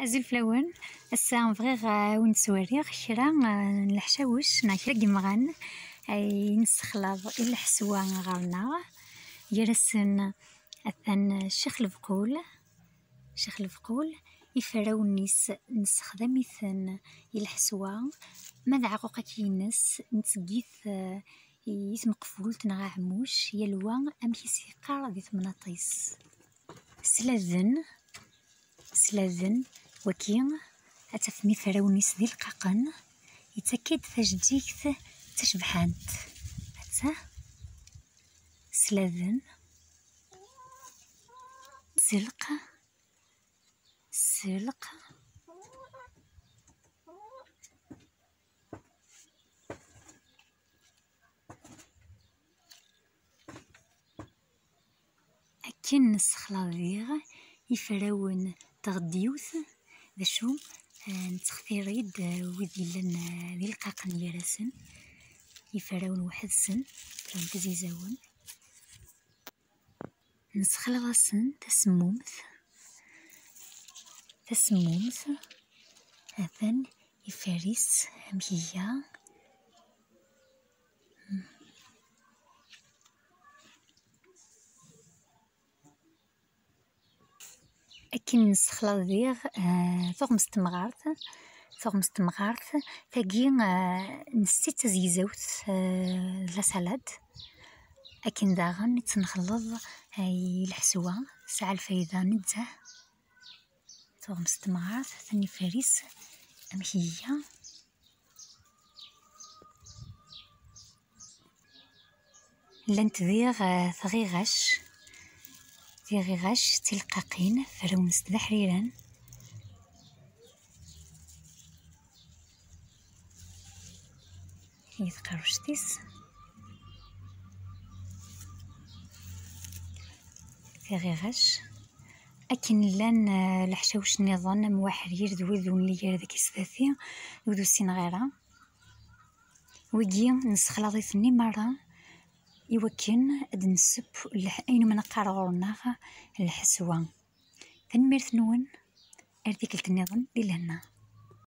أزل فلون الساعة بغيغ وين سواريغ كرا الحشاوش نا كرا كيمغان نسخلاض إلا حسوا غارنا يرسن أثن الشيخ الفقول يفراو نيس نستخدم مثن الحسوا ماذا عقوقا كينس نتسقيث يسم قفول تنغا عموش يلوى أمكي سيقار ذي ثمناطيس سلاذن وكين أتفني فراونيس ذي القاقن يتأكد تجديكث تشبحانت أتا سلاذن سلق أكن نسخلاضيغ يفراون تغديوث ذا شو نتخفيريد وذي لنا ذي القاقن يرسن يفراون واحد سن فراون تزيزاون نسخلاصن تسمومث أثن يفاريس همهيا أكن نسخلاضيغ ثغ مستمغارث تاقي نسيت تزيزوث لا سالاد أكن داغن نتنخلض الحسوة ساعة الفايدة نتزه ثغ مستمغارث ثاني فاريس أمهية لانت ذي غيغاش تلقاقين فرونس ذا حريران يتقروشتيس ذي غيغاش أكن لان الحشاوش النظام موحرير ذو اللي ذاك السفافي وذو السين غيرا ويجي نسخلاضي ثني مرة يوكن أد نسب أين من قارغورنا الحسوة تنميرت نون أرديك النظام بلهنا.